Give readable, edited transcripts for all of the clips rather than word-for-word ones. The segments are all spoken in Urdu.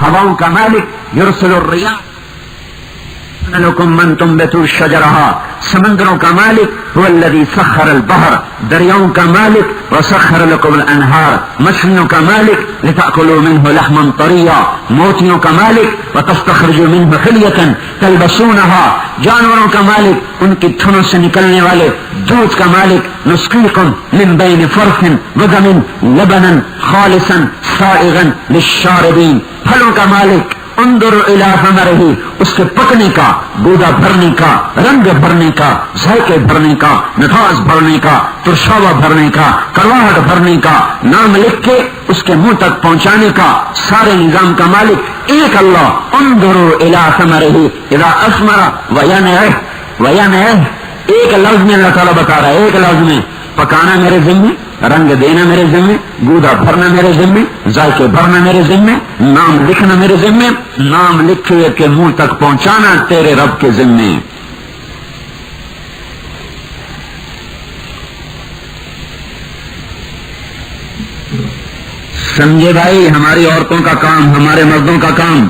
ہواؤں کا مالک یرسل الریاح لکم من تنبتوا شجرها، سمندروں کا مالک هو الذی سخر البحر، دریاؤں کا مالک وسخر لکم الانہار، مچھلیوں کا مالک لتأکلوا منه لحما طریا، موتیوں کا مالک وتستخرجوا منه حلیة تلبسونها، جانوروں کا مالک ان کی تھنوں سے نکلنے والے دودھ کا مالک نسقیکم من بین فرث ودم لبنا خالصا سائغا للشاربین، پھلوں کا مالک انظر الی ثمرہ، اس کے پکنے کا، گودا بھرنے کا، رنگ بھرنے کا، ذائقے بھرنے کا، نفاذ بھرنے کا، ترشاوا بھرنے کا، کڑواہٹ بھرنے کا، نام لکھ کے اس کے منہ تک پہنچانے کا، سارے نظام کا مالک ایک اللہ۔ انظروا الی ثمرہ اذا اثمر وینعہ، ایک لفظ میں اللہ تعالیٰ بتا رہا ہے، ایک لفظ میں پکانا میرے ذمے، رنگ دینا میرے ذمے، گودا بھرنا میرے ذمے، ذائقے بھرنا میرے ذمے، نام لکھنا میرے ذمے، نام لکھے کے منہ تک پہنچانا تیرے رب کے ذمے۔ سمجھے بھائی، ہماری عورتوں کا کام، ہمارے مردوں کا کام،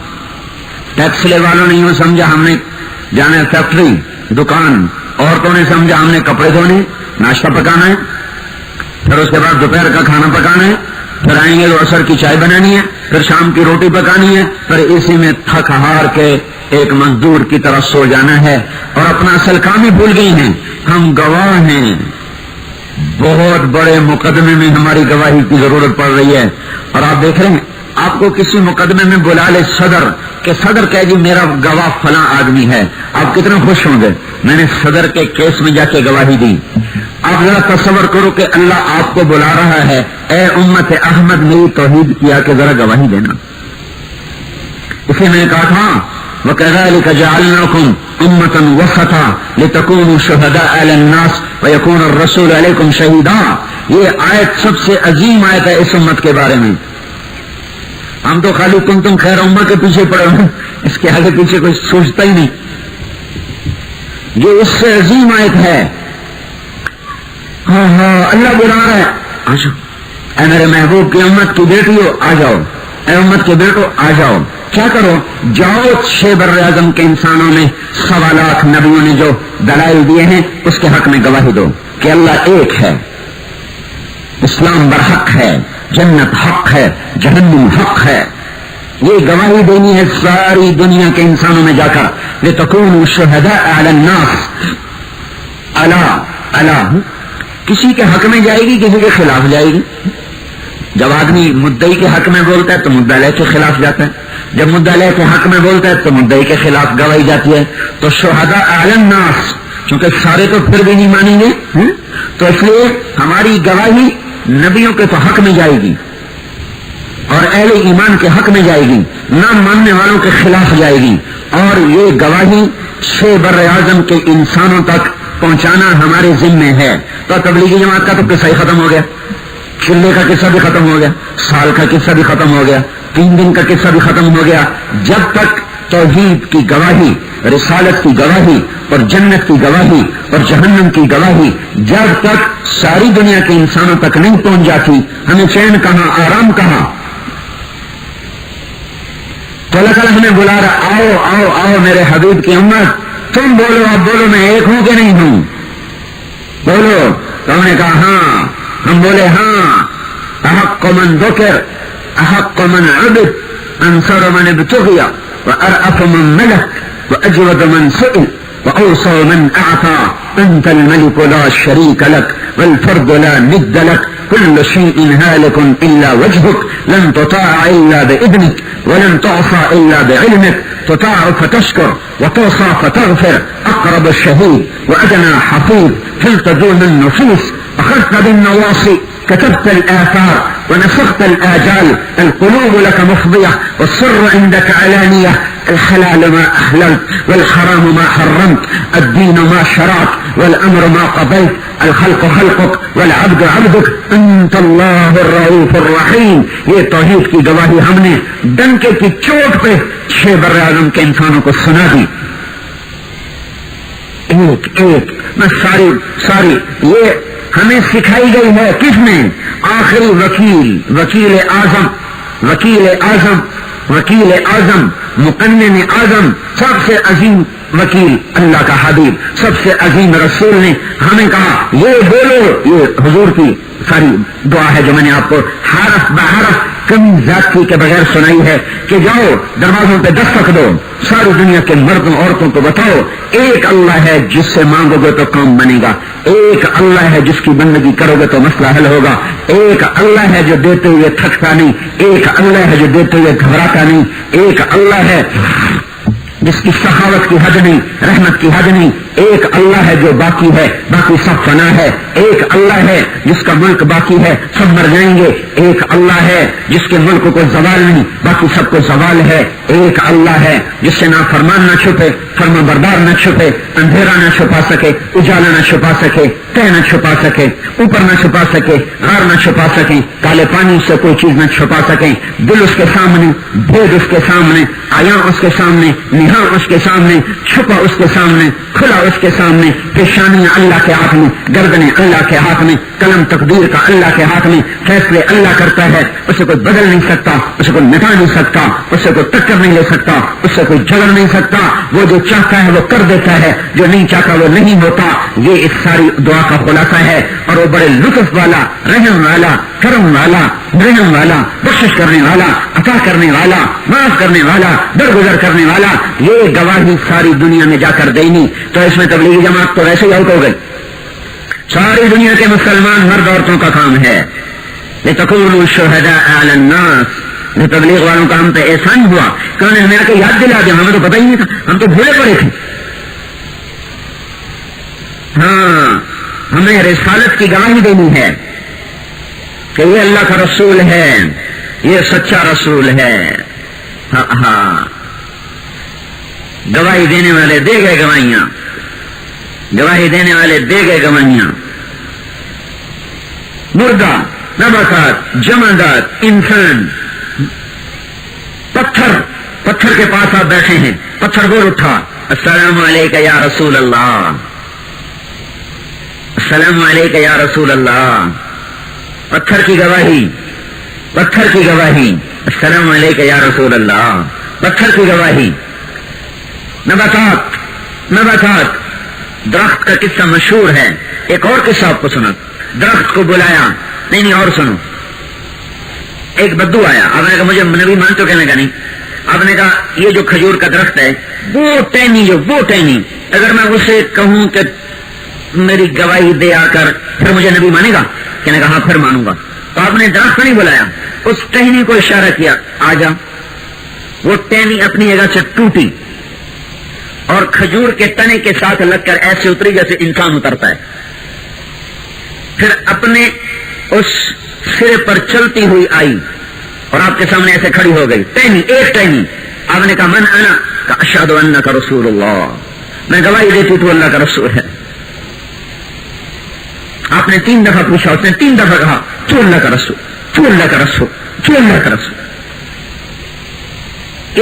ٹیکس لے والوں نے یوں سمجھا ہم نے جانا ہے فیکٹری دکان، عورتوں نے سمجھا ہم نے کپڑے دھونے، ناشتہ پکانا ہے، پھر اس کے بعد دوپہر کا کھانا پکانا ہے، پھر آئیں گے تو عصر کی چائے بنانی ہے، پھر شام کی روٹی پکانی ہے، پھر اسی میں تھک ہار کے ایک مزدور کی طرح سو جانا ہے، اور اپنا اصل کام ہی بھول گئی ہیں۔ ہم گواہ ہیں، بہت بڑے مقدمے میں ہماری گواہی کی ضرورت پڑ رہی ہے، اور آپ دیکھ رہے ہیں آپ کو کسی مقدمے میں بلا لے صدر کہ صدر کہے جی میرا گواہ فلاں آدمی ہے، آپ کتنے خوش ہوں گے، میں نے صدر کے کیس میں جا کے گواہی دی۔ آپ ذرا تصور کرو کہ اللہ آپ کو بلا رہا ہے، اے امت احمد میری توحید کیا کہ ذرا گواہی دینا۔ اسے میں نے کہا تھا وَكَذَلِكَ جَعَلْنَاكُمْ أُمَّةً وَسَطًا لِتَكُونُوا شُهَدَاءَ عَلَى النَّاسِ وَيَكُونَ الرَّسُولُ عَلَيْكُمْ شَهِيدًا، یہ آیت سب سے عظیم آیت ہے اس امت کے بارے میں۔ ہم تو خالی تم خیر امہ کے پیچھے پڑے ہوئے، اس کے آگے پیچھے کوئی سوچتا ہی نہیں۔ یہ اس سے عظیم آیت ہے۔ ہاں اللہ بلا رہا ہے، آ جاؤ اے میرے محبوب کی امت کی بیٹیوں، آ جاؤ، اے امت کے بیٹو آ جاؤ، کیا کرو، جاؤ چھ بر اعظم کے انسانوں نے 1.25 لاکھ نبیوں نے جو دلائل دیے ہیں اس کے حق میں گواہی دو کہ اللہ ایک ہے، اسلام برحق ہے، جنت حق ہے، جہنم حق ہے۔ یہ گواہی دینی ہے ساری دنیا کے انسانوں میں جا کر، لِتَكُونُوا شُهَدَاءَ عَلَى النَّاسِ، اللہ کسی کے حق میں جائے گی، کسی کے خلاف جائے گی۔ جب آدمی مدعی کے حق میں بولتا ہے تو مدعی کے خلاف جاتا ہے، جب مدعی کے حق میں بولتا ہے تو مدعی کے خلاف گواہی جاتی ہے۔ تو شہداء علی الناس، چونکہ سارے تو پھر بھی نہیں مانیں گے، تو اس لیے ہماری گواہی نبیوں کے تو حق میں جائے گی اور اہل ایمان کے حق میں جائے گی، نہ ماننے والوں کے خلاف جائے گی، اور یہ گواہی 6 بر اعظم کے انسانوں تک پہنچانا ہمارے ذمے ہے۔ تو تبلیغی جماعت کا تو قصہ ہی ختم ہو گیا، چلے کا قصہ بھی ختم ہو گیا، سال کا قصہ بھی ختم ہو گیا، 3 دن کا قصہ بھی ختم ہو گیا۔ جب تک توحید کی گواہی، رسالت کی گواہی اور جنت کی گواہی اور جہنم کی گواہی جب تک ساری دنیا کے انسانوں تک نہیں پہنچ جاتی، ہمیں چین کہاں، آرام کہاں۔ تو اللہ تعالیٰ ہمیں بلا رہا، آؤ آؤ آؤ میرے حبیب کی امت، تم بولو، اب بولو میں ایک ہوں کہ نہیں ہوں، بولو۔ تو ہم نے کہا ہاں، ہم بولے ہاں، احق من ذکر، احق من عبد، انصر من ابتغی، وارأف من ملک، واجود من سئل، واوصى من اعطى، انت الملك لا شريك لك والفرد لا ند لك، كل شيء هالك الا وجهك، لن تطاع الا باذنك ولن تعصى الا بعلمك، تطاع فتشكر وتوصى فتغفر، اقرب الشهيد وادنى حفيظ، فلت دون النفوس، اخذت بالنواصي، كتبت الآثار ونسخت الآجال، القلوب لك مفضية والسر عندك علانية، الحلال ما أحللت والحرام ما حرمت، الدين ما شرعت والأمر ما قضيت، الخلق خلقك والعبد عبدك، أنت الله الرؤوف الرحيم۔ یہ توحید کی گواہی ہم نے ڈنکے کی چوٹ پہ 6 بر اعظم کے انسانوں کو سنا دی، ایک ایک میں ساری یہ ہمیں سکھائی گئی ہے۔ کس نے؟ آخری وکیل اعظم وکیل اعظم مقنن اعظم سب سے عظیم وکیل اللہ کا حبیب سب سے عظیم رسول نے ہمیں کہا یہ بولو. یہ حضور کی ساری دعا ہے جو میں نے آپ کو حرف بحرف کمی زیادتی کے بغیر سنائی ہے کہ جاؤ دروازوں پہ دستک دو, ساری دنیا کے مردوں عورتوں کو بتاؤ ایک اللہ ہے جس سے مانگو گے تو کام بنے گا, ایک اللہ ہے جس کی بندگی کرو گے تو مسئلہ حل ہوگا, ایک اللہ ہے جو دیتے ہوئے تھکتا نہیں, ایک اللہ ہے جو دیتے ہوئے گھبراتا نہیں, ایک اللہ ہے جس کی سخاوت کی حد نہیں, رحمت کی حد نہیں, ایک اللہ ہے جو باقی ہے باقی سب فنا ہے, ایک اللہ ہے جس کا ملک باقی ہے سب مر جائیں گے, ایک اللہ ہے جس کے ملک کو زوال نہیں باقی سب کو زوال ہے, ایک اللہ ہے جس سے نہ فرمان نہ چھپے فرما بردار نہ چھپے, اندھیرا نہ چھپا سکے اجالا نہ چھپا سکے, تہ نہ چھپا سکے اوپر نہ چھپا سکے غار نہ چھپا سکیں, کالے پانی سے کوئی چیز نہ چھپا سکیں, دل اس کے سامنے بھید اس کے سامنے, آیاں اس کے سامنے, نہاں اس کے سامنے, چھپا اس کے سامنے, کھلا اس کے سامنے, پیشانیاں اللہ کے ہاتھ میں, گردنیں اللہ کے ہاتھ میں, قلم تقدیر کا اللہ کے ہاتھ میں, فیصلے اللہ کرتا ہے, اسے کوئی بدل نہیں سکتا, اسے کوئی مٹا نہیں سکتا, اسے کوئی ٹکر نہیں لے سکتا, اسے کوئی جگڑ نہیں سکتا, وہ جو چاہتا ہے وہ کر دیتا ہے, جو نہیں چاہتا وہ نہیں ہوتا. یہ اس ساری دعا کا خلاصہ ہے اور وہ بڑے لطف والا, رحم والا, کرم والا, رحم والا, بخشش کرنے والا, عطا کرنے والا, معاف کرنے والا, درگزر کرنے والا, یہ گواہی ساری دنیا میں جا کر دینی. تو اس میں تبلیغی جماعت تو ویسے ہی آؤٹ ہو گئی, ساری دنیا کے مسلمان مرد عورتوں کا کام ہے لِتَكُونُوا شُهَدَاءَ عَلَى النَّاسِ. تبلیغ والوں کا ہم پہ احسان ہوا کہ انہوں نے ہمیں آ کے یاد دلا دیا, ہمیں تو پتہ ہی نہیں تھا, ہم تو بھولے پڑے تھے. ہاں ہمیں رسالت کی گواہی دینی ہے کہ یہ اللہ کا رسول ہے, یہ سچا رسول ہے. ہاں ہاں گواہی دینے والے دے گئے گواہیاں, گواہی دینے والے دے گئے گواہیاں. مردہ, نباتات, جمادات, انسان, پتھر, پتھر کے پاس آپ بیٹھے ہیں, پتھر بول اٹھا السلام علیکہ یا رسول اللہ, السلام علیکہ یا رسول اللہ. پتھر کی گواہی, پتھر کی گواہی, السلام علیکہ یا رسول اللہ, پتھر کی گواہی. نباتات, نباتات, درخت کا قصہ مشہور ہے. ایک اور قصہ آپ کو سنا, درخت کو بلایا, نہیں اور سنو. ایک بدو آیا, آپ نے کہا مجھے نبی مانتے ہو, کہنے کا نہیں. آپ نے کہا یہ جو کھجور کا درخت ہے وہ ٹہنی, جو وہ ٹہنی, اگر میں اسے کہوں کہ میری گواہی دے آ کر پھر مجھے نبی مانے گا, کہنے کا ہاں پھر مانوں گا. تو آپ نے درخت کو نہیں بلایا, اس ٹہنی کو اشارہ کیا آ جا. وہ ٹہنی اپنی جگہ سے ٹوٹی اور کھجور کے تنے کے ساتھ لگ کر ایسے اتری جیسے انسان اترتا ہے. پھر اپنے اس سرے پر چلتی ہوئی آئی اور آپ کے سامنے ایسے کھڑی ہو گئی, ٹہنی, ایک ٹہنی. آپ نے کہا من انا, کہ اشہد انک رسول اللہ, میں گواہی دیتی تو اللہ کا رسول ہے. آپ نے 3 دفعہ پوچھا, اس نے 3 دفعہ کہا تو اللہ کا رسول, تو اللہ کا رسول, تو اللہ کا رسول.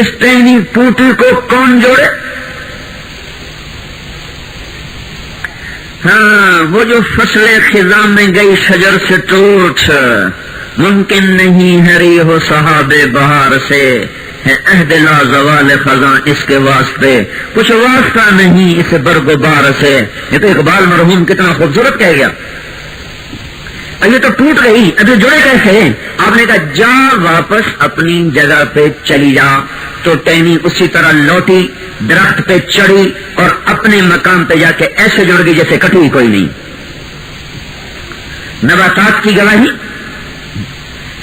اس ٹہنی ٹوٹی کو کون جوڑے؟ ہاں وہ جو فصل خزاں میں گئی شجر سے ٹوٹ, ممکن نہیں ہری ہو صحاب بہار سے, ہے عہد لا زوال خزاں اس کے واسطے, کچھ واسطہ نہیں اس برگ و بار سے. یہ تو اقبال مرحوم کتنا خوبصورت کہہ گیا. یہ تو ٹوٹ گئی, ابھی جڑے کیسے؟ آپ نے کہا جا واپس اپنی جگہ پہ چلی جا. تو ٹہنی اسی طرح لوٹی, درخت پہ چڑھی اور اپنے مقام پہ جا کے ایسے جڑ گئی جیسے کٹی کوئی نہیں. نباتات کی گواہی,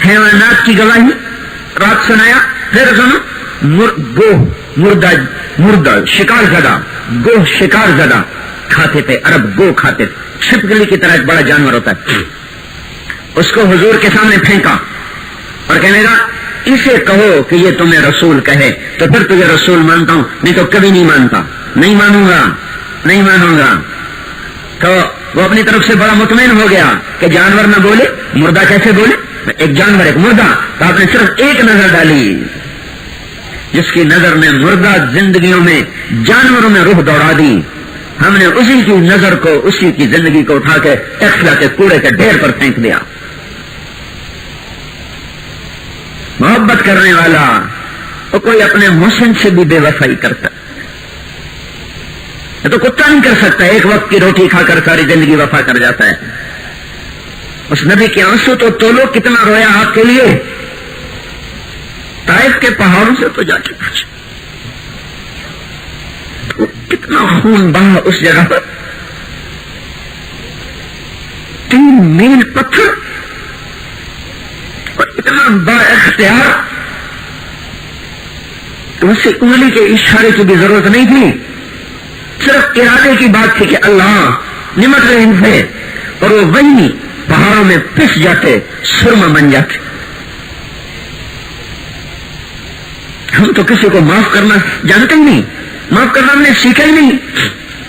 حیوانات کی گواہی رات سنایا. پھر سنو, گوہ, مردہ, مردہ شکار زدہ, گوہ شکار زدہ کھاتے تھے, عرب گو کھاتے تھے. چھپکلی کی طرح ایک بڑا جانور ہوتا ہے, اس کو حضور کے سامنے پھینکا اور کہنے لگا اسے کہو کہ یہ تمہیں رسول کہے تو پھر تجھے رسول مانتا ہوں, نہیں تو کبھی نہیں مانتا, نہیں مانوں گا, نہیں مانوں گا. تو وہ اپنی طرف سے بڑا مطمئن ہو گیا کہ جانور نہ بولے, مردہ کیسے بولے, ایک جانور ایک مردہ. تو آپ نے صرف ایک نظر ڈالی, جس کی نظر میں مردہ زندگیوں میں جانوروں میں روح دوڑا دی. ہم نے اسی کی نظر کو, اسی کی زندگی کو اٹھا کے ٹیکسلا کے کوڑے کے ڈھیر پر پھینک دیا. محبت کرنے والا, اور کوئی اپنے محسن سے بھی بے وفائی کرتا ہے تو کتا نہیں کر سکتا. ایک وقت کی روٹی کھا کر ساری زندگی وفا کر جاتا ہے. اس نبی کے آنسو تو تولو کتنا رویا آپ کے لیے. طائف کے پہاڑوں سے تو جا کے پوچھا کتنا خون بہا اس جگہ پر. 3 میل پتھر اور اتنا با اختیار تو اس سے انگلی کے اشارے کی بھی ضرورت نہیں تھی. صرف ارادے کی بات تھی کہ اللہ نمٹ رہے ان سے اور وہ وہی پہاڑوں میں پس جاتے سرما بن جاتے. ہم تو کسی کو معاف کرنا جانتے ہی نہیں, معاف کرنا ہم نے سیکھا ہی نہیں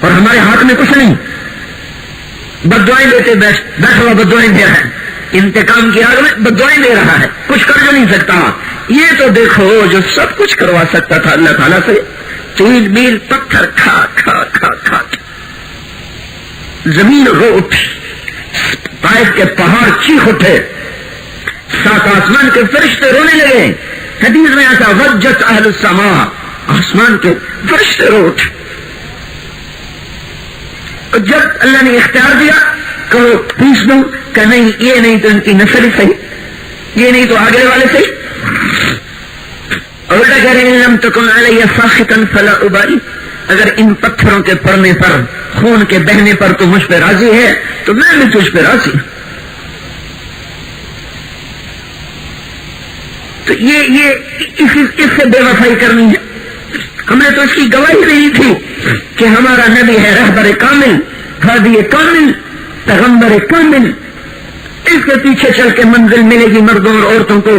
اور ہمارے ہاتھ میں کچھ نہیں. بددعائیں دیتے بیٹھا ہوا بددعائیں دے رہا ہے, انتقام کی آگ میں بددعائیں دے رہا ہے, کچھ کر جو نہیں سکتا. یہ تو دیکھو جو سب کچھ کروا سکتا تھا اللہ تعالیٰ سے. 3 میل پتھر کھا کھا کھا کھا زمین رو اٹھی, طائف کے پہاڑ چیخ اٹھے, 7 آسمان کے فرشتے رونے لگے. حدیث میں ایسا وجت اہل السماء, آسمان کے فرشتے رو اٹھے. اور جب اللہ نے اختیار دیا کہو پیس دو, کہ نہیں یہ نہیں تو ان کی نسل صحیح, یہ نہیں تو آگے والے صحیح. اور الٹا کہہ رہے ہیں لم تکن علی ساخطا فلا ابالی, اگر ان پتھروں کے پڑنے پر خون کے بہنے پر تو مجھ پہ راضی ہے تو میں بھی تجھ پہ راضی. تو یہ اس سے بے وفائی کرنی ہے. ہم نے تو اس کی گواہی دی تھی کہ ہمارا نبی ہے رہبر کامل, ہادی کامل, پیغمبر کامل. اس کے پیچھے چل کے منزل ملے گی مردوں اور عورتوں کو.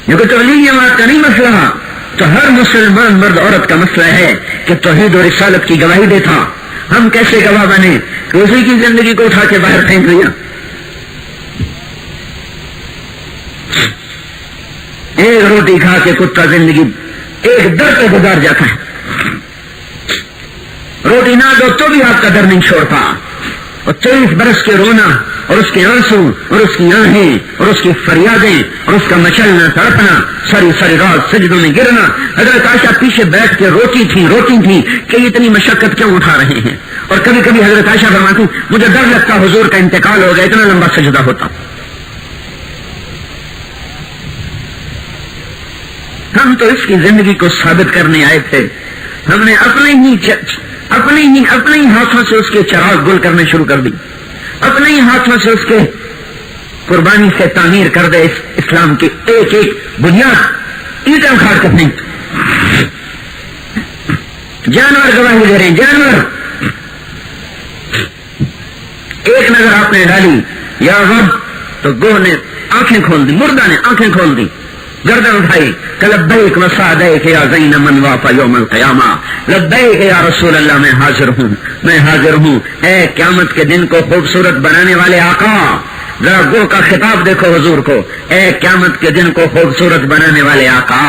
کیونکہ توحید جماعت کا نہیں مسئلہ, تو ہر مسلمان مرد عورت کا مسئلہ ہے کہ توحید اور رسالت کی گواہی دیتا. ہم کیسے گواہ بنے کہ اسی کی زندگی کو اٹھا کے باہر پھینک دیا. ایک روٹی کھا کے کتا زندگی ایک در پہ گزار جاتا ہے. روٹی نہ دو تو بھی آپ کا در نہیں چھوڑتا. اور 23 برس کے رونا اور اس کے آنسو اور اس کی آہیں اور اس کی فریادیں اور اس کا مچلنا تڑپنا, ساری ساری رات سجدوں میں گرنا. حضرت عائشہ پیچھے بیٹھ کے روتی تھی کہ اتنی مشقت کیوں اٹھا رہے ہیں. اور کبھی کبھی حضرت عائشہ فرماتی مجھے ڈر لگتا حضور کا انتقال ہو گیا, اتنا لمبا سجدہ ہوتا. ہم تو اس کی زندگی کو ثابت کرنے آئے تھے. ہم نے اپنے ہی ہاتھوں سے اس کے چراغ گل کرنے شروع کر دی, اپنے ہی ہاتھوں سے اس کے قربانی سے تعمیر کر دے اس اسلام کی ایک ایک بنیاد اینٹیں اکھاڑ کر نہیں. جانور گواہی دے رہے ہیں, جانور. ایک نظر آپ نے ڈالی یا رب تو گوہ نے آنکھیں کھول دی, مردہ نے آنکھیں کھول دی, گردن اٹھائی کہ لبیک وسعدیک یا زین من وافا یوم القیامہ, لبیک یا رسول اللہ میں حاضر ہوں. اے قیامت کے دن کو خوبصورت بنانے والے آقا, ذرا گو کا خطاب دیکھو حضور کو, اے قیامت کے دن کو خوبصورت بنانے والے آقا.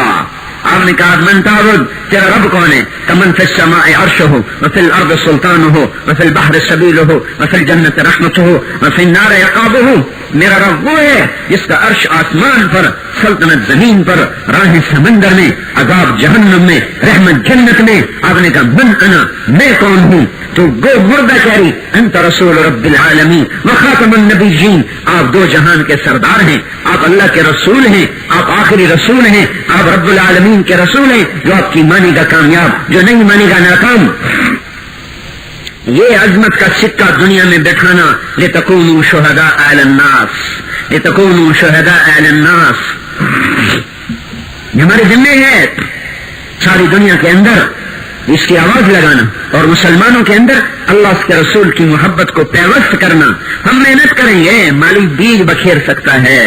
آپ نے کہا من تعبد, تیرا رب کون ہے؟ کمن فی السماء عرشہ وفی الارض سلطانہ وفی البحر سبیلہ وفی الجنت رحمتہ وفی النار عقابہ. میرا رب وہ ہے جس کا عرش آسمان پر, سلطنت زمین پر, راہ سمندر میں, عذاب جہنم میں, رحمت جنت میں. آپ نے کہا من انا, میں کون ہوں؟ تو گو مردہ کہہ رہی انت رسول رب العالمین وخاتم النبیین, آپ 2 جہان کے سردار ہیں, آپ اللہ کے رسول ہیں, آپ آخری رسول ہیں, آپ رب العالمین کے رسول ہیں. جو آپ کی مانی گا کامیاب, جو نہیں مانی گا ناکام. یہ عظمت کا سکہ دنیا میں بٹھانا, لتکونوا شہداء علی الناس, لتکونوا شہداء علی الناس. ہمارے ذمہ ہے ساری دنیا کے اندر اس کی آواز لگانا اور مسلمانوں کے اندر اللہ اس کے رسول کی محبت کو پیوست کرنا. ہم محنت کریں گے, مالی بیج بکھیر سکتا ہے,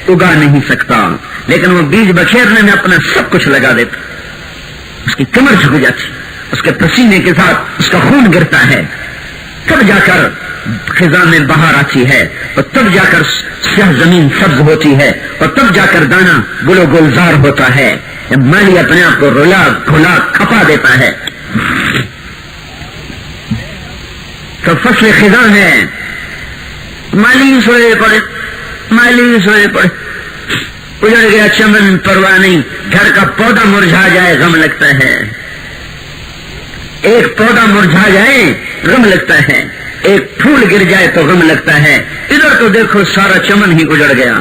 اگا نہیں سکتا, لیکن وہ بیج بکھیرنے میں اپنا سب کچھ لگا دیتا. اس کی کمر جھک جاتی, اس کے پسینے کے ساتھ اس کا خون گرتا ہے, تب جا کر خزاں میں بہار آتی ہے, اور تب جا کر سیاہ زمین سبز ہوتی ہے, اور تب جا کر دانا گلو گلزار ہوتا ہے. مالی اپنے آپ کو رولا کھلا کھپا دیتا ہے. تو فصل خزاں ہے, مالی سوئے پڑے, اجڑ گیا چمن پرواہ نہیں، گھر کا پودا مرجھا جائے غم لگتا ہے، ایک پودا مرجھا جائے غم لگتا ہے، ایک پھول گر جائے تو غم لگتا ہے، ادھر تو دیکھو سارا چمن ہی اجڑ گیا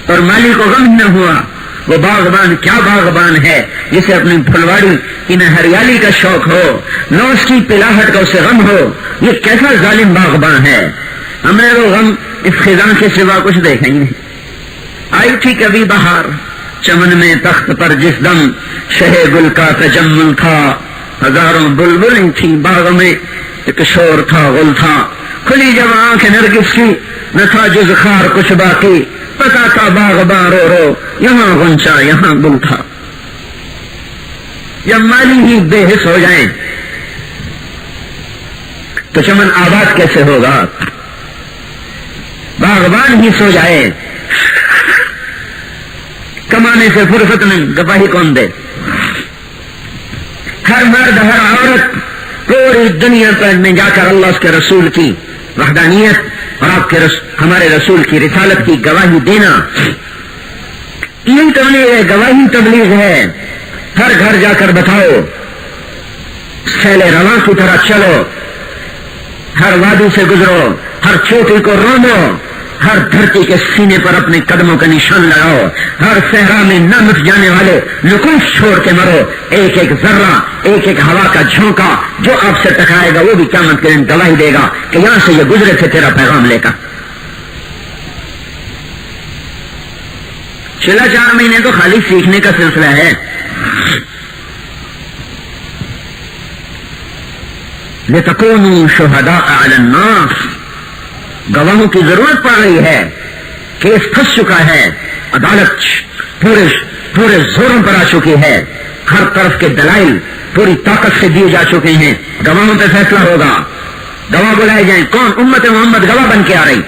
اور مالی کو غم نہ ہوا۔ وہ باغبان کیا باغبان ہے جسے اپنی پھلواڑی کی نہ ہریالی کا شوق ہو نہ اس کی پلاہٹ کا اسے غم ہو، یہ کیسا ظالم باغبان ہے۔ ہم نے وہ غم اس خزاں کے سوا کچھ دیکھا ہی نہیں۔ آئی تھی کبھی بہار چمن میں تخت پر جس دم شہ گل کا تجمل تھا، ہزاروں بلبلیں تھی باغ میں، ایک شور تھا غل تھا، کھلی جب آنکھ نرگس کی نہ تھا جز خار کچھ باقی، پتا تھا باغباں رو رو یہاں غنچہ یہاں گل تھا۔ جب مالی ہی بے حس ہو جائیں تو چمن آباد کیسے ہوگا؟ باغبان ہی سو جائے، کمانے سے فرصت نہیں، گواہی کون دے؟ ہر مرد ہر عورت پوری دنیا پر میں جا کر اللہ اس کے رسول کی وحدانیت اور آپ کے ہمارے رسول کی رسالت کی گواہی دینا، یہی تبلیغ ہے، گواہی تبلیغ ہے۔ ہر گھر جا کر بتاؤ، سیل رواں کی طرح چلو، ہر وادی سے گزرو، ہر چوٹی کو رونو، ہر دھرتی کے سینے پر اپنے قدموں کا نشان لگاؤ، ہر صحرا میں نہ مٹ جانے والے نقوش چھوڑ کے مرو، ایک ایک ذرہ، ایک ایک ہوا کا جھونکا جو آپ سے ٹکرائے گا وہ بھی قیامت کے دن گواہی دے گا کہ یہاں سے یہ گزرے تھے تیرا پیغام لے کر۔ چلا 4 مہینے تو خالی سیکھنے کا سلسلہ ہے۔ لِتَكُونُوا شُهَدَاءَ عَلَى النَّاسِ، گواہوں کی ضرورت پڑ رہی ہے، کیس پھنس چکا ہے، عدالت پورے زوروں پر آ چکی ہے، ہر طرف کے دلائل پوری طاقت سے دیے جا چکے ہیں، گواہوں پہ فیصلہ ہوگا، گواہ بلائے جائیں۔ کون؟ امت محمد گواہ بن کے آ رہی۔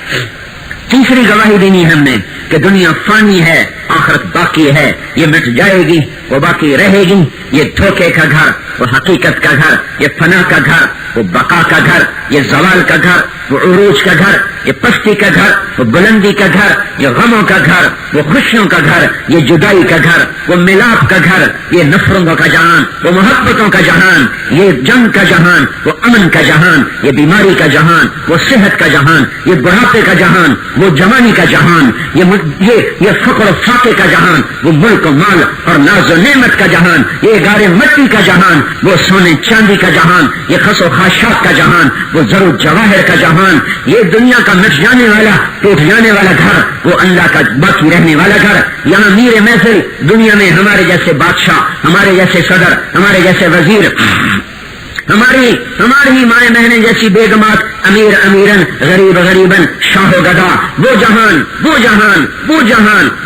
تیسری گواہی دینی ہے ہم نے کہ دنیا فانی ہے، آخرت باقی ہے، یہ مٹ جائے گی، وہ باقی رہے گی، یہ دھوکے کا گھر، وہ حقیقت کا گھر، یہ فنا کا گھر، وہ بقا کا گھر، یہ زوال کا گھر، وہ عروج کا گھر، یہ پستی کا گھر، وہ بلندی کا گھر، یہ غموں کا گھر، وہ خوشیوں کا گھر، یہ جدائی کا گھر، وہ ملاپ کا گھر، یہ نفرتوں کا جہان، وہ محبتوں کا جہان، یہ جنگ کا جہان، وہ امن کا جہان، یہ بیماری کا جہان، وہ صحت کا جہان، یہ بڑھاپے کا جہان، وہ جوانی کا جہان، یہ فقر و فاقے کا جہان، وہ ملک و مال اور ناز و نعمت کا جہان، یہ گارے مٹی کا جہان، وہ سونے چاندی کا جہان، یہ خس و خاشاک کا جہان، وہ زر و جواہر کا جہان، یہ دنیا کا مٹ جانے والا ٹوٹ جانے والا گھر، وہ اللہ کا باقی رہنے والا گھر۔ یہاں میر محفل دنیا میں ہمارے جیسے بادشاہ، ہمارے جیسے صدر، ہمارے جیسے وزیر، ہماری مائیں بہنیں جیسی بیگمات، امیر امیرن، غریب غریبن، شاہ و گدا، وہ جہان،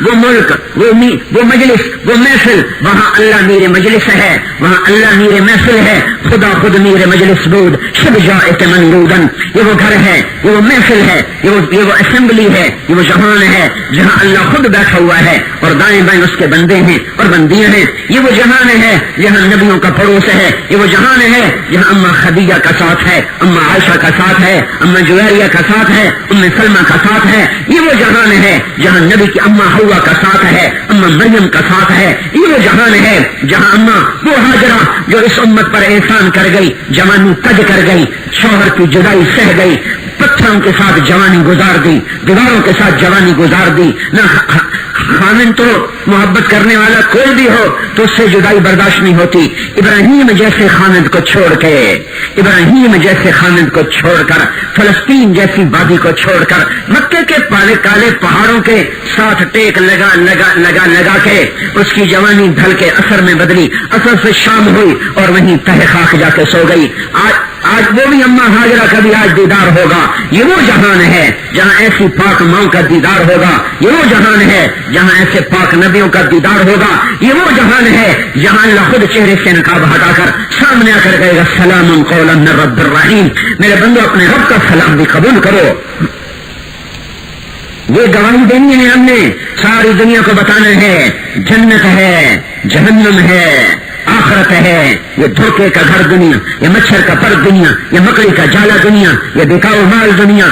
وہ ملک، وہ مجلس، وہ محفل، وہاں اللہ میر مجلس ہے، وہاں اللہ میر محفل ہے، خدا خود میر مجلس بود شب جائت منرودن۔ یہ وہ گھر ہے، یہ وہ محفل ہے، یہ وہ اسمبلی ہے، یہ وہ جہان ہے جہاں اللہ خود بیٹھا ہوا ہے اور دائیں بائیں اس کے بندے ہیں اور بندیاں ہیں۔ یہ وہ جہان ہے جہاں نبیوں کا پڑوس ہے، یہ وہ جہان ہے جہاں اماں خدیجہ کا ساتھ ہے، اماں عائشہ کا ساتھ ہے، اماں جویریہ کا ساتھ ہے، ام سلمہ کا ساتھ ہے۔ یہ وہ جہان ہے جہاں نبی کی اماں حوا کا ساتھ ہے، اماں مریم کا ساتھ ہے۔ یہ وہ جہان ہے جہاں اماں وہ ہاجرہ جو اس امت پر احسان کر گئی، جوانی تج کر گئی، شوہر کی جدائی سہ گئی، پتھروں کے ساتھ جوانی گزار دی، دیواروں کے ساتھ جوانی گزار دی۔ نہ خامن تو محبت کرنے والا کوئی بھی ہو تو اس سے جدائی برداشت نہیں ہوتی۔ ابراہیم جیسے خامد کو چھوڑ کے، ابراہیم جیسے خامد کو چھوڑ کر، فلسطین جیسی وادی کو چھوڑ کر، مکے کے کالے پہاڑوں کے ساتھ ٹیک لگا کے اس کی جوانی ڈھل کے اثر میں بدلی، اثر سے شام ہوئی اور وہیں تہ خاک جا کے سو گئی۔ آج وہ بھی اماں ہاجرہ کا بھی آج دیدار ہوگا۔ یہ وہ جہان ہے جہاں ایسی پاک ماں کا دیدار ہوگا، یہ وہ جہان ہے جہاں ایسے پاک نبیوں کا دیدار ہوگا، یہ وہ جہان ہے جہاں اللہ خود چہرے سے نقاب ہٹا کر سامنے آ کر کہے گا سلام قولا من رب الرحیم۔ میرے بندو اپنے رب کا سلام بھی قبول کرو۔ یہ گواہی دینی ہے ہم نے، ساری دنیا کو بتانا ہے جنت ہے، جہنم ہے، آخرت ہے، یہ دھوکے کا گھر دنیا، یہ مچھر کا پر دنیا، یہ مکڑی کا جالا دنیا، یہ بکاؤ مال دنیا،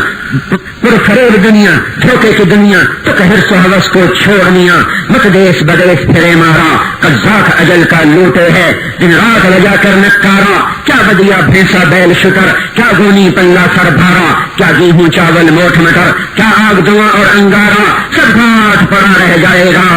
پرفریب دنیا، دھوکے کی دنیا، تو کہ حرص و حوث کو چھوڑنیا، مت دیس بدیس پھرے مارا، قذاق اجل کا لوٹے ہے، دن رات لجا کر نکارا، کیا بدیا بھینسا بیل شکر، کیا گونی پلہ سر بھارا، کیا گیہوں چاول موٹھ مٹر، کیا آگ دواں اور انگارا، سب گھاٹ پڑا رہ جائے گا،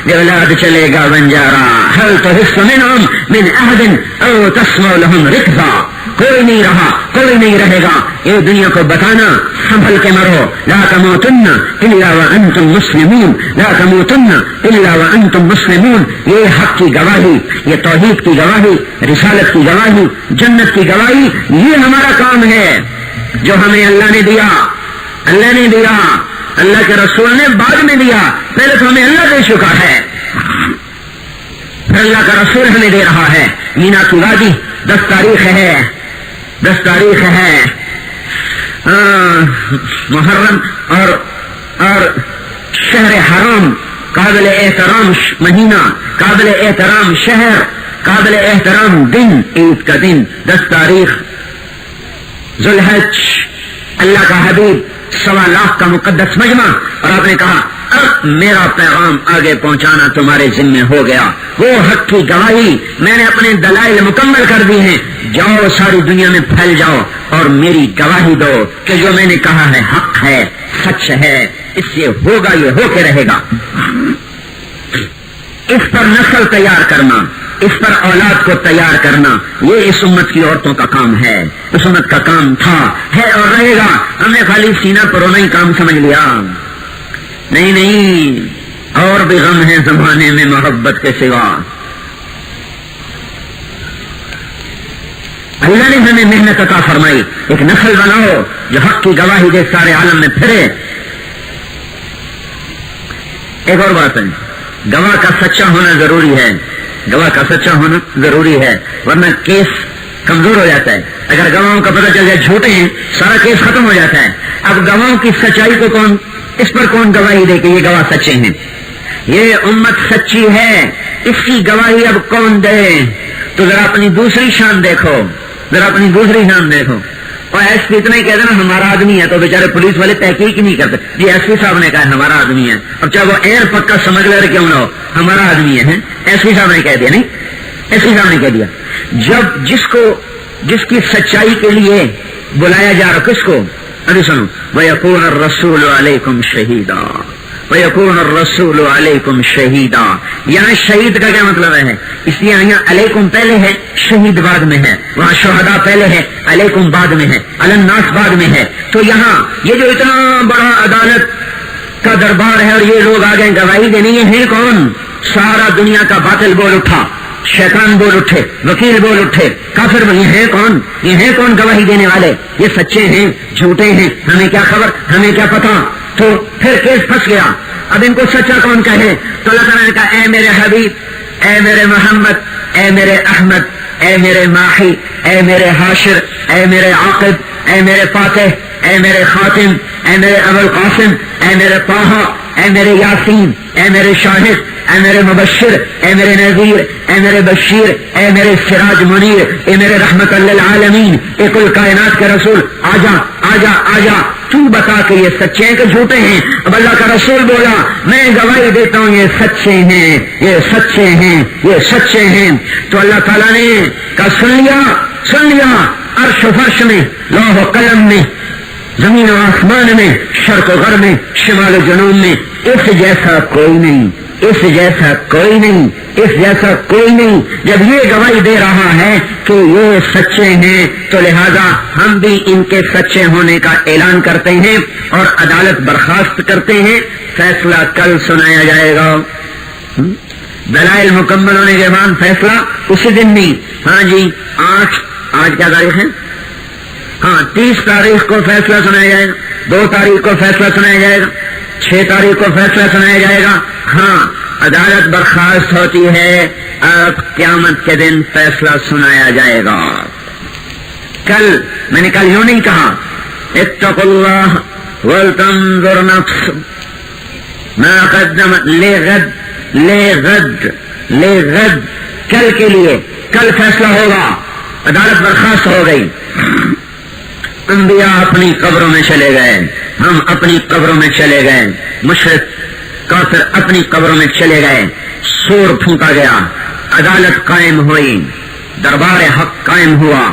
اولاد چلے گا بنجارا، ہل تو حص منہم من احد او تسمع لہم رکزا، کوئی نہیں رہا، کوئی نہیں رہے گا، یہ دنیا کو بتانا سنبھل کے مرو، لا تموتن الا وانتم مسلمون، لا تموتن الا وانتم مسلمون، یہ حق کی گواہی، یہ توحید کی گواہی، رسالت کی گواہی، جنت کی گواہی، یہ ہمارا کام ہے جو ہمیں اللہ نے دیا، اللہ نے دیا، اللہ کے رسول نے بعد میں دیا، پہلے تو ہمیں اللہ دے چکا ہے، پھر اللہ کا رسول ہمیں دے رہا ہے۔ مینا کی وادی 10 تاریخ ہے، 10 تاریخ ہے محرم، اور شہر حرام، قابل احترام مہینہ، قابل احترام شہر، قابل احترام دن، عید کا دن 10 تاریخ ذوالحج، اللہ کا حبیب 1.25 لاکھ کا مقدس مجمع، اور آپ نے کہا اب میرا پیغام آگے پہنچانا تمہارے ذمہ ہو گیا، وہ حق کی گواہی میں نے اپنے دلائل مکمل کر دی ہیں، جاؤ ساری دنیا میں پھیل جاؤ اور میری گواہی دو کہ جو میں نے کہا ہے حق ہے، سچ ہے، اس سے ہوگا، یہ ہو کے رہے گا۔ اس پر نسل تیار کرنا، اس پر اولاد کو تیار کرنا، یہ اس امت کی عورتوں کا کام ہے، اس امت کا کام تھا، ہے اور رہے گا۔ ہم نے خالی سینہ پرونا ہی کام سمجھ لیا، نہیں نہیں، اور بھی غم ہے زمانے میں محبت کے سوا۔ اللہ نے ہمیں محنت عطا فرمائی، ایک نسل بناؤ جو حق کی گواہی دے، سارے عالم میں پھرے۔ ایک اور بات ہے، گواہ کا سچا ہونا ضروری ہے، گواہ کا سچا ہونا ضروری ہے، ورنہ کیس کمزور ہو جاتا ہے۔ اگر گواہوں کا پتہ چل جائے جھوٹے ہیں، سارا کیس ختم ہو جاتا ہے۔ اب گواہوں کی سچائی کو کون، اس پر کون گواہی دے کہ یہ گواہ سچے ہیں؟ یہ امت سچی ہے، اس کی گواہی اب کون دے؟ تو ذرا اپنی دوسری شان دیکھو، ذرا اپنی دوسری شان دیکھو۔ اور ایس پی اتنا ہی کہتے نا ہمارا آدمی ہے، تو بیچارے پولیس والے تحقیق نہیں کرتے، جی ایس پی صاحب نے کہا ہمارا آدمی ہے، اب چاہے وہ ایئر پکا سمگلر کیوں نہ ہو، ہمارا آدمی ہے۔ ایس پی صاحب نے کہہ دیا، نہیں ایس پی صاحب نے کہہ دیا، جب جس کی سچائی کے لیے بلایا جا رہا، کس کو؟ ابھی سنو، وَيَكُونَ الرَّسُولُ عَلَيْكُمْ شَهِيدًا، وَيَكُونَ الرَّسُولُ عَلَيْكُمْ شَهِيدًا۔ یہاں شہید کا کیا مطلب ہے؟ اس لیے یہاں علیکم پہلے ہے، شہید بعد میں ہے، وہاں شہداء پہلے ہے، علیکم بعد میں ہے، علی الناس بعد میں ہے۔ تو یہاں یہ جو اتنا بڑا عدالت کا دربار ہے اور یہ لوگ آ گئے گواہی دینے، یہ ہیں کون؟ سارا دنیا کا باطل بول اٹھا، شیطان بول اٹھے، وکیل بول اٹھے، کافر، یہ ہیں کون؟ یہ ہیں کون گواہی دینے والے؟ یہ سچے ہیں، جھوٹے ہیں، ہمیں کیا خبر، ہمیں کیا پتا؟ تو پھر کیس پھنس گیا۔ اب ان کو سچا کون کہے؟ تو اللہ تعالیٰ نے کہا اے میرے حبیب، اے میرے محمد، اے میرے احمد، اے میرے ماحی، اے میرے حاشر، اے میرے عاقب، اے میرے فاتح، اے میرے خاتم، اے میرے ابو القاسم، اے میرے طٰہٰ، اے میرے یاسین، اے میرے شاہد، اے میرے مبشر، اے میرے نذیر، اے میرے بشیر، اے میرے سراج منیر، اے میرے رحمت للعالمین، اے کل کائنات کے رسول، آجا آجا آجا، تو بتا کہ یہ سچے ہیں کہ جھوٹے ہیں؟ اب اللہ کا رسول بولا میں گواہی دیتا ہوں یہ سچے ہیں، یہ سچے ہیں، یہ سچے ہیں۔ تو اللہ تعالیٰ نے کہا سن لیا، عرش و فرش میں، لوح و قلم میں، زمین و آسمان میں، شرق و غرب میں، شمال و جنوب میں، اس جیسا کوئی نہیں، اس جیسا کوئی نہیں، اس جیسا کوئی نہیں۔ جب یہ گواہی دے رہا ہے کہ یہ سچے ہیں تو لہذا ہم بھی ان کے سچے ہونے کا اعلان کرتے ہیں اور عدالت برخاست کرتے ہیں۔ فیصلہ کل سنایا جائے گا، دلائل مکمل ہونے کے بعد فیصلہ اسی دن نہیں۔ ہاں جی، آج کیا تاریخ ہے؟ ہاں 30 تاریخ کو فیصلہ سنایا جائے گا، 2 تاریخ کو فیصلہ سنایا جائے گا، 6 تاریخ کو فیصلہ سنایا جائے گا۔ ہاں عدالت برخاست ہوتی ہے، اب قیامت کے دن فیصلہ سنایا جائے گا۔ کل میں نے کل یوں نہیں کہا اتقوا اللہ ولتنظر نفس ما قدمت لغد، کل کے لیے، کل فیصلہ ہوگا، عدالت برخاست ہو گئی۔ انبیاء اپنی قبروں میں چلے گئے، ہم اپنی قبروں میں چلے گئے، مشرک کافر اپنی قبروں میں چلے گئے، سور پھونکا گیا، عدالت قائم ہوئی، دربار حق قائم ہوا۔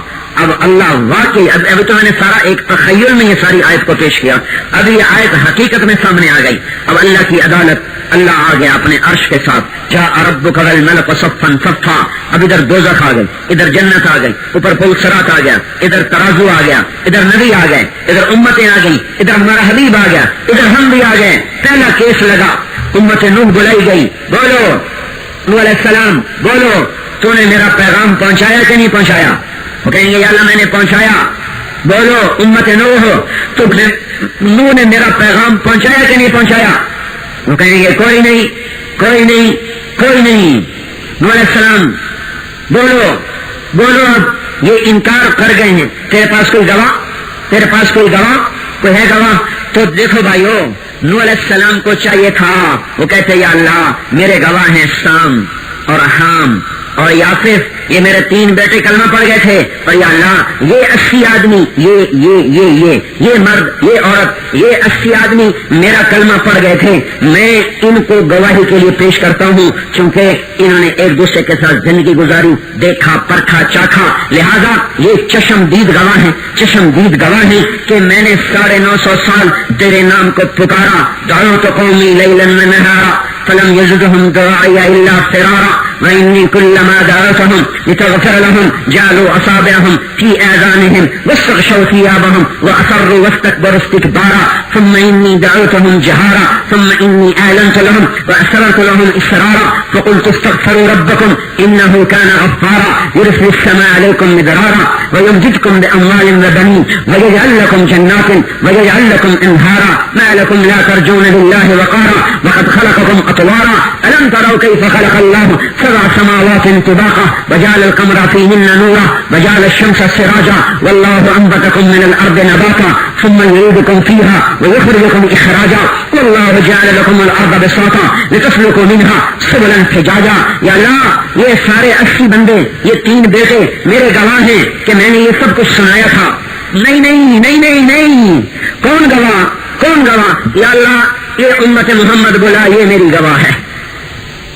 اب اللہ واقعی ابھی تو میں نے سارا ایک تخیل میں یہ ساری آیت کو پیش کیا، اب یہ آیت حقیقت میں سامنے آ گئی۔ اب اللہ کی عدالت، اللہ آ گیا اپنے عرش کے ساتھ، جاء ربک والملک صفا صفا۔ اب ادھر دوزخ آ گئی، ادھر جنت آ گئی، اوپر پل صراط آ گیا، ادھر ترازو آ گیا، ادھر نبی آ گئے، ادھر امتیں آ گئی، ادھر ہمارا حبیب آ گیا، ادھر ہم بھی آ گئے۔ پہلا کیس لگا، امت نوح بلائی گئی، بولو نوح علیہ السلام، بولو تو نے میرا پیغام پہنچایا کہ نہیں پہنچایا؟ وہ کہیں گے یا اللہ میں نے پہنچایا۔ بولو امت نوح، تو نوح نے میرا پیغام پہنچایا کہ نہیں پہنچایا؟ وہ کہیں گے کوئی نہیں کوئی نہیں کوئی نہیں۔ نوح علیہ السلام بولو بولو، اب یہ انکار کر گئے ہیں، تیرے پاس کوئی گواہ؟ تیرے پاس کوئی گواہ؟ کوئی ہے گواہ؟ تو دیکھو بھائیو، نوح علیہ السلام کو چاہیے تھا، وہ کہتے یا اللہ میرے گواہ ہیں سام اور حام اور یافف، یہ میرے 3 بیٹے کلمہ پڑھ گئے تھے، اور یا اللہ یہ 80 آدمی، یہ مرد، یہ عورت، یہ 80 آدمی میرا کلمہ پڑھ گئے تھے، میں ان کو گواہی کے لیے پیش کرتا ہوں، چونکہ انہوں نے ایک دوسرے کے ساتھ زندگی گزاری، دیکھا پرکھا چاکھا، لہذا یہ چشم دید گواہ ہیں، چشم دید گواہ ہیں کہ میں نے 950 سال تیرے نام کو پکارا، دعوت قومی لیلا ونہارا فلم یزدہم دعائی الا فرارا وإني كلما دعوتهم لتغفر لهم جعلوا أصابعهم في آذانهم واستغشوا ثيابهم وأصروا واستكبروا استكبارا ثم إني دعوتهم جهارا ثم إني أعلنت لهم وأسررت لهم إسرارا فقلت استغفروا ربكم إنه كان غفارا يرسل السماء عليكم مدرارا ويمددكم بأموال وبنين ويجعل لكم جنات ويجعل لكم أنهارا ما لكم لا ترجون لله وقارا وقد خلقكم أطوارا ألم تروا كيف خلق الله 7 سماوات طباقا وجعل القمر فيهن نورا وجعل الشمس سراجا والله أنبتكم من الأرض نباتا ثم يعيدكم فيها ويخرجكم إخراجا والله جعل لكم الأرض بساطا لتسلكوا منها سبلا فجاجا۔ یا اللہ یہ سارے 80 بندے، یہ 3 بیٹے میرے گواہ ہیں کہ میں نے یہ سب کچھ سنایا تھا۔ نہیں نہیں نہیں نہیں نہیں، کون گواہ؟ کون گواہ؟ یا اللہ یہ امت محمد بولا یہ میری گواہ ہے،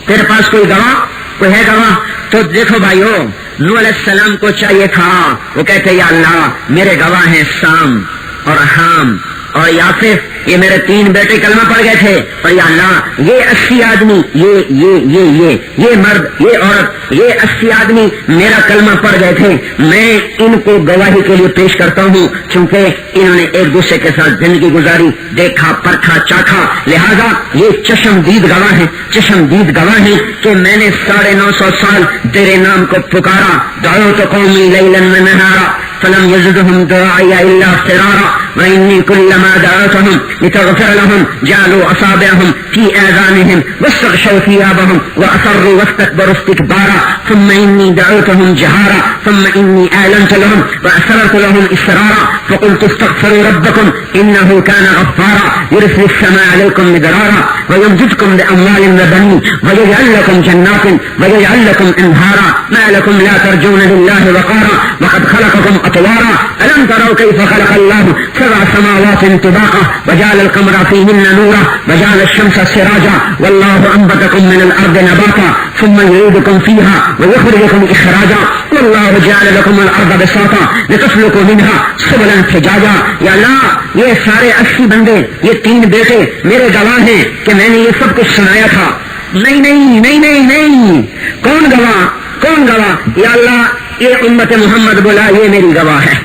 تیرے پاس کوئی گواہ؟ کوئی ہے گواہ؟ تو دیکھو بھائیو، نوح علیہ السلام کو چاہیے تھا، وہ کہتے یا اللہ میرے گواہ ہیں سام اور حام اور یافف، یہ میرے 3 بیٹے کلمہ پڑھ گئے تھے، اور یا اللہ یہ 80 آدمی، یہ مرد، یہ عورت، یہ 80 آدمی میرا کلمہ پڑھ گئے تھے، میں ان کو گواہی کے لیے پیش کرتا ہوں، چونکہ انہوں نے ایک دوسرے کے ساتھ زندگی گزاری، دیکھا پرکھا چاکھا، لہذا یہ چشم دید گواہ ہیں، چشم دید گواہ ہیں کہ میں نے 950 سال تیرے نام کو پکارا، دعوت قومی لیلا ونہارا فلم یزدہم دعائی الا فرارا وإني كلما دعوتهم لتغفر لهم جعلوا أصابعهم في آذانهم واستغشوا ثيابهم وأصروا واستكبروا استكبارا ثم إني دعوتهم جهارا ثم إني أعلنت لهم وأسررت لهم إسرارا فقلت استغفروا ربكم إنه كان غفارا يرسل السماء عليكم مدرارا ويمددكم بأموال وبنين ويجعل لكم جنات ويجعل لكم أنهارا ما لكم لا ترجون لله وقارا وقد خلقكم أطوارا ألم تروا كيف خلق الله 7 سماوات طباقا وجعل القمر فيهن نورا وجعل الشمس سراجا والله أنبتكم من الأرض نباتا ثم يعيدكم فيها ويخرجكم إخراجا والله جعل لكم الأرض بساطا لتسلكوا منها سبلا فجاجا۔ یا اللہ یہ سارے 80 بندے، یہ 3 بیٹے میرے گواہ ہیں کہ میں نے یہ سب کچھ سنایا تھا۔ نہیں نہیں نہیں نہیں نہیں، کون گواہ؟ کون گواہ؟ یا اللہ یہ امت محمد بولا یہ میری گواہ ہے۔